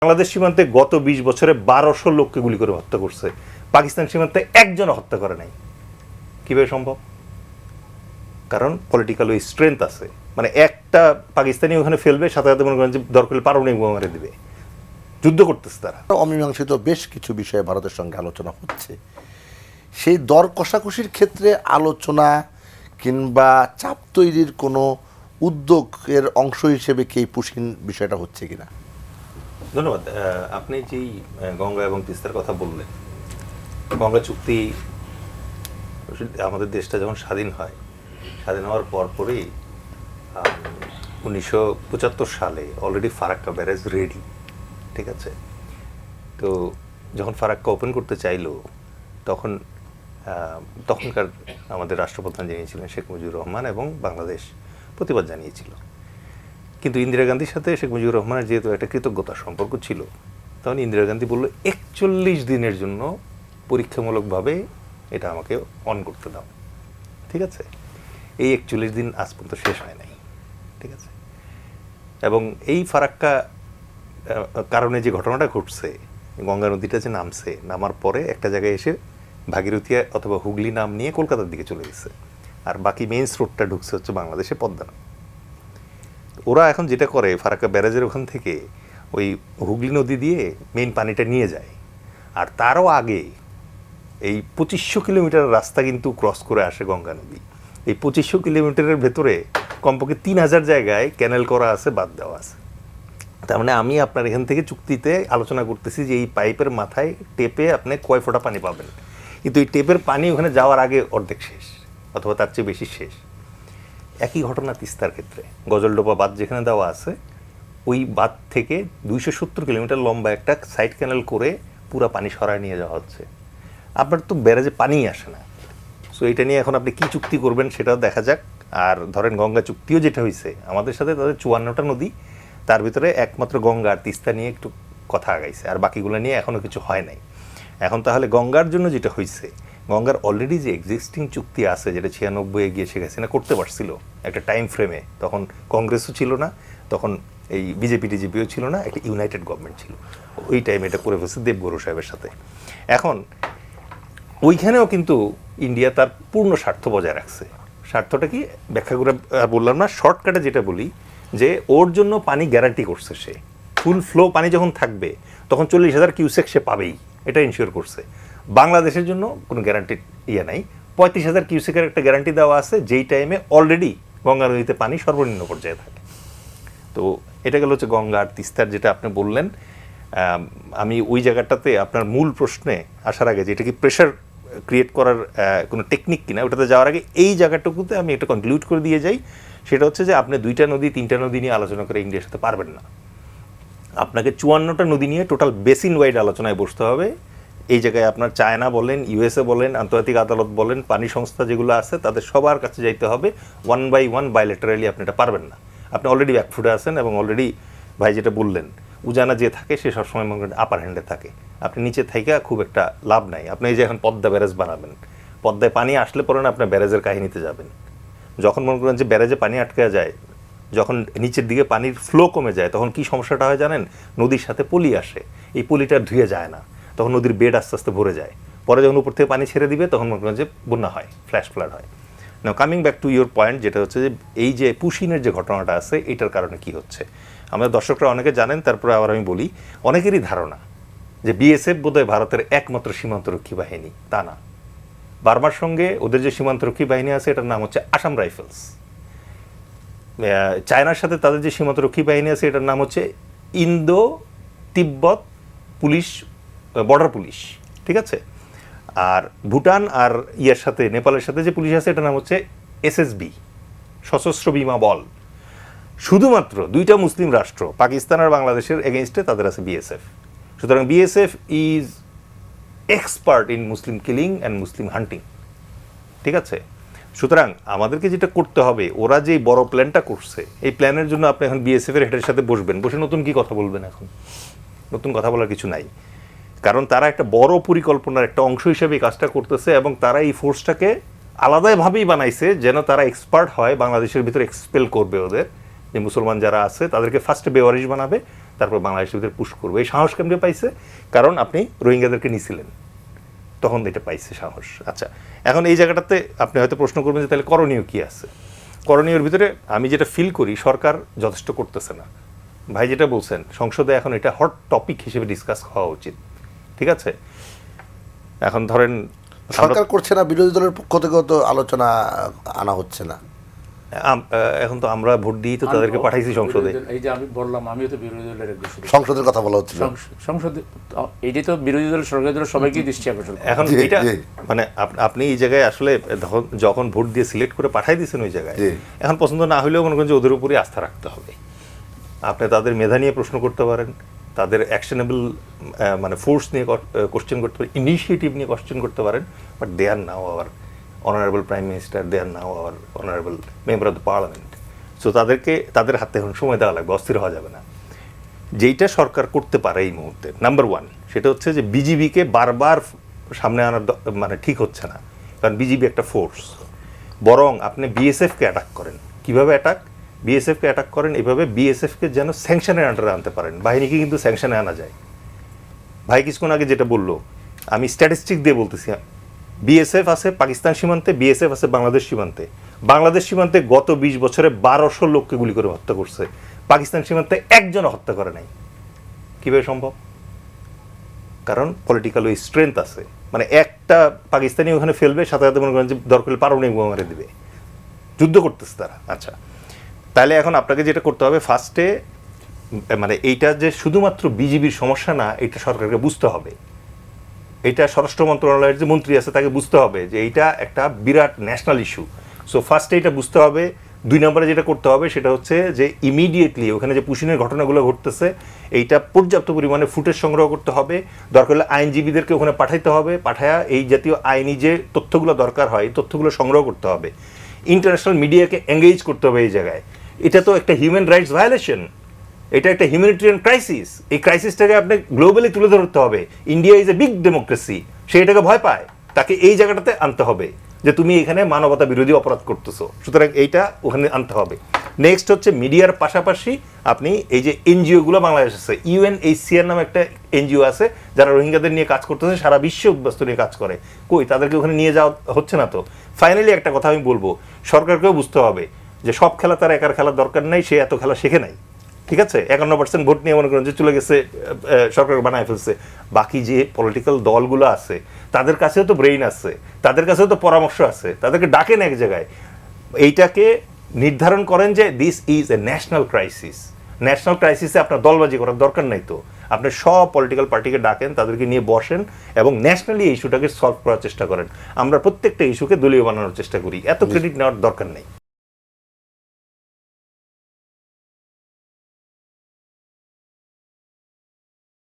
বাংলাদেশ সীমান্তে গত ২০ বছরে ১২০০ লোককে গুলি করে হত্যা করছে, পাকিস্তান সীমান্তে একজন হত্যা করে নাই। কিভাবে সম্ভব? কারণ পলিটিক্যাল ওই স্ট্রেংথ আছে, মানে একটা পাকিস্তানি ওখানে ফেলবে, সাথে সাথে মনে করেন যে দরকার পারমাণবিক বোমা মেরে দিবে। যুদ্ধ করতেছে তারা। অমীমাংসিত বেশ কিছু বিষয়ে ভারতের সঙ্গে আলোচনা হচ্ছে। সেই দর কষাকষির ক্ষেত্রে আলোচনা কিংবা চাপ তৈরির কোনো উদ্যোগের অংশ হিসেবে কি এই পুশিন বিষয়টা হচ্ছে কিনা? ধন্যবাদ। আপনি যেই গঙ্গা এবং তিস্তার কথা বললেন, গঙ্গা চুক্তি আমাদের দেশটা যখন স্বাধীন হয়, স্বাধীন হওয়ার পরপরই 1975 সালে অলরেডি ফারাক্কা ব্যারেজ রেডি, ঠিক আছে? তো যখন ফারাক্কা ওপেন করতে চাইলো, তখনকার আমাদের রাষ্ট্রপ্রধান জানিয়েছিলেন শেখ মুজিবুর রহমান, এবং বাংলাদেশ প্রতিবাদ জানিয়েছিল। কিন্তু ইন্দিরা গান্ধীর সাথে শেখ মুজিবুর রহমানের যেহেতু একটা কৃতজ্ঞতার সম্পর্ক ছিল, তখন ইন্দিরা গান্ধী বলল 41 দিনের জন্য পরীক্ষামূলকভাবে এটা আমাকে অন করতে দাও, ঠিক আছে? এই 41 দিন আজ পর্যন্ত শেষ হয় নাই, ঠিক আছে? এবং এই ফারাক্কা কারণে যে ঘটনাটা ঘটছে, গঙ্গা নদীটা যে নামার পরে একটা জায়গায় এসে ভাগীরথী অথবা হুগলি নাম নিয়ে কলকাতার দিকে চলে গেছে, আর বাকি মেইন স্রোতটা ঢুকছে হচ্ছে বাংলাদেশে পদ্মা নাম। ওরা এখন যেটা করে, ফারাক্কা ব্যারেজের ওখান থেকে ওই হুগলি নদী দিয়ে মেইন পানিটা নিয়ে যায়, আর তারও আগে এই 2500 কিলোমিটার রাস্তা কিন্তু ক্রস করে আসে গঙ্গা নদী। এই 2500 কিলোমিটারের ভেতরে কমপক্ষে 3000 জায়গায় ক্যানেল করা আছে, বাদ দেওয়া আছে। তার মানে আমি আপনার এখান থেকে চুক্তিতে আলোচনা করতেছি যে এই পাইপের মাথায় টেপে আপনি কয় ফোঁটা পানি পাবেন, কিন্তু এই টেপের পানি ওখানে যাওয়ার আগে অর্ধেক শেষ, অথবা তার চেয়ে বেশি শেষ। একই ঘটনা তিস্তার ক্ষেত্রে, গজলডোবা বাঁধ যেখানে দেওয়া আছে, ওই বাঁধ থেকে 270 কিলোমিটার লম্বা একটা সাইড ক্যানেল করে পুরো পানি সরায় নিয়ে যাওয়া হচ্ছে। আপনার তো ব্যারেজে পানিই আসে না। সো এটা নিয়ে এখন আপনি কী চুক্তি করবেন সেটাও দেখা যাক। আর ধরেন গঙ্গা চুক্তিও যেটা হয়েছে আমাদের সাথে, তাদের 54টা নদী, তার ভিতরে একমাত্র গঙ্গা আর তিস্তা নিয়ে একটু কথা আগাইছে, আর বাকিগুলো নিয়ে এখনও কিছু হয় নাই। এখন তাহলে গঙ্গার জন্য যেটা হয়েছে, গঙ্গার অলরেডি যে এক্সিস্টিং চুক্তি আছে, যেটা 96 গিয়ে শেখ হাসিনা করতে পারছিল একটা টাইম ফ্রেমে, তখন কংগ্রেসও ছিল না, তখন এই বিজেপি টিজেপিও ছিল না, একটা ইউনাইটেড গভর্নমেন্ট ছিল, ওই টাইমে এটা করে ফেলছে দেবগুরু সাহেবের সাথে। এখন ওইখানেও কিন্তু ইন্ডিয়া তার পূর্ণ স্বার্থ বজায় রাখছে। স্বার্থটা কি ব্যাখ্যা করে বললাম না, শর্টকাটে যেটা বলি, যে ওর জন্য পানি গ্যারান্টি করছে সে, ফুল ফ্লো পানি যখন থাকবে তখন 40,000 কিউসেক সে পাবেই, এটা ইনশিওর করছে। বাংলাদেশের জন্য কোনো গ্যারান্টি নাই, 35,000 কিউসেকের একটা গ্যারান্টি দেওয়া আছে, যেই টাইমে অলরেডি গঙ্গা নদীতে পানি সর্বনিম্ন পর্যায়ে থাকে। তো এটা গেল হচ্ছে গঙ্গা আর তিস্তার যেটা আপনি বললেন। আমি ওই জায়গাটাতে আপনার মূল প্রশ্নে আসার আগে, যে এটা কি প্রেশার ক্রিয়েট করার কোনো টেকনিক কিনা, ওটাতে যাওয়ার আগে এই জায়গাটুকুতে আমি একটা কনক্লুড করে দিয়ে যাই। সেটা হচ্ছে যে আপনি 2টা নদী 3টা নদী নিয়ে আলোচনা করে ইন্ডিয়ার সাথে পারবেন না। আপনাকে 54টা নদী নিয়ে টোটাল বেসিন ওয়াইড আলোচনায় বসতে হবে। এই জায়গায় আপনার চায়না বলেন, ইউএসএ বলেন, আন্তর্জাতিক আদালত বলেন, পানি সংস্থা যেগুলো আছে, তাদের সবার কাছে যাইতে হবে। 1 by 1 বাইলেটারালি আপনি এটা পারবেন না। আপনি অলরেডি ব্যাকফুটে আছেন, এবং অলরেডি ভাই যেটা বললেন, উজানা যে থাকে সে সবসময় মনে করেন আপার হ্যান্ডে থাকে। আপনি নিচে থেকে খুব একটা লাভ নাই। আপনি এই যে এখন পদ্মা ব্যারেজ বানাবেন, পদ্মায় পানি আসলে পরে না আপনার ব্যারেজের কাহিনীতে যাবেন। যখন মনে করেন যে ব্যারেজে পানি আটকে যায়, যখন নিচের দিকে পানির ফ্লো কমে যায়, তখন কি সমস্যাটা হয় জানেন? নদীর সাথে পলি আসে, এই পলিটা ধুয়ে যায় না, তখন নদীর বেড আস্তে আস্তে ভরে যায়। পরে যখন উপর থেকে পানি ছেড়ে দিবে, তখন মনে করেন যে বন্যা হয়, ফ্ল্যাশ ফ্লাড হয়। নাও coming back to your point, যেটা হচ্ছে যে এই যে পুশিনের যে ঘটনাটা আছে, এটার কারণে কি হচ্ছে, আমাদের দর্শকরা অনেকে জানেন, তারপরে আবার আমি বলি, অনেকেরই ধারণা যে বিএসএফ বোধহয় ভারতের একমাত্র সীমান্তরক্ষী বাহিনী। তা না, বার্মার সঙ্গে ওদের যে সীমান্তরক্ষী বাহিনী আছে, এটার নাম হচ্ছে আসাম রাইফেলস। চায়নার সাথে তাদের যে সীমান্তরক্ষী বাহিনী আছে, এটার নাম হচ্ছে ইন্দো তিব্বত পুলিশ, বর্ডার পুলিশ, ঠিক আছে? আর ভুটান আর ইয়ার সাথে, নেপালের সাথে যে পুলিশ আছে, এটার নাম হচ্ছে এসএসবি, সশস্ত্র বিমা বল। শুধুমাত্র 2টা মুসলিম রাষ্ট্র, পাকিস্তান আর বাংলাদেশের এগেনস্টে তাদের আছে বিএসএফ। সুতরাং BSF is expert in Muslim killing and Muslim hunting, ঠিক আছে? সুতরাং আমাদেরকে যেটা করতে হবে, ওরা যে বড় প্ল্যানটা করছে, এই প্ল্যানের জন্য আপনি এখন বিএসএফের হেডের সাথে বসবেন, বসে নতুন কি কথা বলবেন? এখন নতুন কথা বলার কিছু নাই, কারণ তারা একটা বড় পরিকল্পনার একটা অংশ হিসেবে কাজটা করতেছে, এবং তারা এই ফোর্সটাকে আলাদাভাবেই বানাইছে যেন তারা এক্সপার্ট হয়, বাংলাদেশের ভিতরে এক্সপেল করবে ওদের যে মুসলমান যারা আছে তাদেরকে ফার্স্টে বেওয়ারিশ বানাবে, তারপর বাংলাদেশিদের পুশ করবো, এই সাহস কেমনে পাইছে? কারণ আপনি রোহিঙ্গাদেরকে নিছিলেন, তখন এটা পাইছে সাহস। আচ্ছা, এখন এই জায়গাটাতে আপনি হয়তো প্রশ্ন করবেন যে তাহলে করণীয় কি আছে? করণীয়র ভিতরে আমি যেটা ফিল করি, সরকার যথেষ্ট করতেছে না। ভাই যেটা বলছেন, সংসদে এখন এটা হট টপিক হিসেবে ডিসকাস হওয়া উচিত, ঠিক আছে? এখন ধরেন সরকার করছে না, বিরোধী দলের পক্ষ থেকেও তো আলোচনা আনা হচ্ছে না। এখন তো আমরা ভোট দিয়েই তো তাদেরকে পাঠাইছি সংসদে। এই যে আমি বললাম, আমিও তো বিরোধী দলের একজন সদস্য। সংসদের কথা বলা হচ্ছিল, সংসদে এইটাই তো বিরোধী দল, সরকারি দল সবাইকেই দৃষ্টি আকর্ষণ করে। এখন জি, এটা জি। মানে আপনি এই জায়গায় আসলে যখন ভোট দিয়ে সিলেক্ট করে পাঠাই দিয়েছেন ওই জায়গায়, জি। এখন পছন্দ না হলেও মনে করেন যে ওদের উপরই আস্থা রাখতে হবে। আপনি তাদের মেধা নিয়ে প্রশ্ন করতে পারেন, তাদের অ্যাকশনেবল মানে ফোর্স নিয়ে কোশ্চেন করতে পারেন, ইনিশিয়েটিভ নিয়ে কোশ্চেন করতে পারেন, but they are now our honourable prime minister, they are now our honourable member of the parliament. So তাদের হাতে এখন সময় দেওয়া লাগবে, অস্থির হওয়া যাবে না। যেইটা সরকার করতে পারে এই মুহূর্তে নাম্বার ওয়ান, সেটা হচ্ছে যে বিজিবিকে বারবার সামনে আনার মানে ঠিক হচ্ছে না, কারণ বিজিবি একটা ফোর্স। বরং আপনি বিএসএফকে অ্যাটাক করেন। কিভাবে অ্যাটাক? বিএসএফকে অ্যাটাক করেন এভাবে, বিএসএফকে যেন স্যাংশনের আন্ডারে আনতে পারেন। বাহিনীকে কিন্তু স্যাংশনে আনা যায়। ভাই কিছুক্ষণ আগে যেটা বললো, আমি স্ট্যাটিস্টিক দিয়ে বলতেছি, বিএসএফ আছে পাকিস্তান সীমান্তে, বিএসএফ আছে বাংলাদেশ সীমান্তে। বাংলাদেশ সীমান্তে গত 20 বছরে 1200 লোককে গুলি করে হত্যা করছে, পাকিস্তান সীমান্তে একজনও হত্যা করে নাই। কীভাবে সম্ভব? কারণ পলিটিক্যাল ওই স্ট্রেংথ আছে, মানে একটা পাকিস্তানি ওখানে ফেলবে, সাথে সাথে মনে করেন যে দরকার পারমাণবিক বোমা মেরে দিবে, যুদ্ধ করতেছে তারা। আচ্ছা, তাহলে এখন আপনাকে যেটা করতে হবে ফার্স্টে, মানে এইটা যে শুধুমাত্র বিজিবির সমস্যা না, এটা সরকারকে বুঝতে হবে। এটা স্বরাষ্ট্র মন্ত্রণালয়ের যে মন্ত্রী আছে তাকে বুঝতে হবে যে এইটা একটা বিরাট ন্যাশনাল ইস্যু। সো ফার্স্টে এটা বুঝতে হবে। 2 নম্বরে যেটা করতে হবে সেটা হচ্ছে যে ইমিডিয়েটলি ওখানে যে পুশিনের ঘটনাগুলো ঘটতেছে, এইটা পর্যাপ্ত পরিমাণে ফুটেজ সংগ্রহ করতে হবে। দরকার হলে আইনজীবীদেরকে ওখানে পাঠাইতে হবে, পাঠায়া এই জাতীয় আইনি যে তথ্যগুলো দরকার হয় এই তথ্যগুলো সংগ্রহ করতে হবে। ইন্টারন্যাশনাল মিডিয়াকে এঙ্গেজ করতে হবে এই জায়গায়। এটা তো একটা হিউম্যান রাইটস ভায়োলেশন, এটা একটা হিউম্যানিটেরিয়ান ক্রাইসিস। এই ক্রাইসিসটাকে আপনি গ্লোবালি তুলে ধরতে হবে। India is a big democracy, সে এটাকে ভয় পায়, তাকে এই জায়গাটাতে আনতে হবে যে তুমি এখানে মানবতা বিরোধী অপরাধ করতেছো, সুতরাং এইটা ওখানে আনতে হবে। নেক্সট হচ্ছে মিডিয়ার পাশাপাশি আপনি এই যে এনজিওগুলো বাংলাদেশ আছে, ইউএনএইচসিআর নামে একটা এনজিও আছে যারা রোহিঙ্গাদের নিয়ে কাজ করতেছে, সারা বিশ্বে উদ্বাস্তু নিয়ে কাজ করে, কই তাদেরকে ওখানে নিয়ে যাওয়া হচ্ছে না তো। ফাইনালি একটা কথা আমি বলবো, সরকারকেও বুঝতে হবে যে সব খেলা তার একার খেলার দরকার নেই, সে এত খেলা শেখে নাই, ঠিক আছে? 51% ভোট নিয়ে মনে করেন যে চলে গেছে, সরকার বানায় ফেলছে। বাকি যে পলিটিক্যাল দলগুলো আছে তাদের কাছেও তো ব্রেইন আছে, তাদের কাছেও তো পরামর্শ আছে, তাদেরকে ডাকেন এক জায়গায়, এইটাকে নির্ধারণ করেন যে this is a national crisis. National ক্রাইসিসে আপনার দলবাজি করার দরকার নাই তো, আপনি সব পলিটিক্যাল পার্টিকে ডাকেন, তাদেরকে নিয়ে বসেন এবং ন্যাশনালি এই ইস্যুটাকে সলভ করার চেষ্টা করেন। আমরা প্রত্যেকটা ইস্যুকে দলীয় বানানোর চেষ্টা করি, এত ক্রেডিট নেওয়ার দরকার নেই।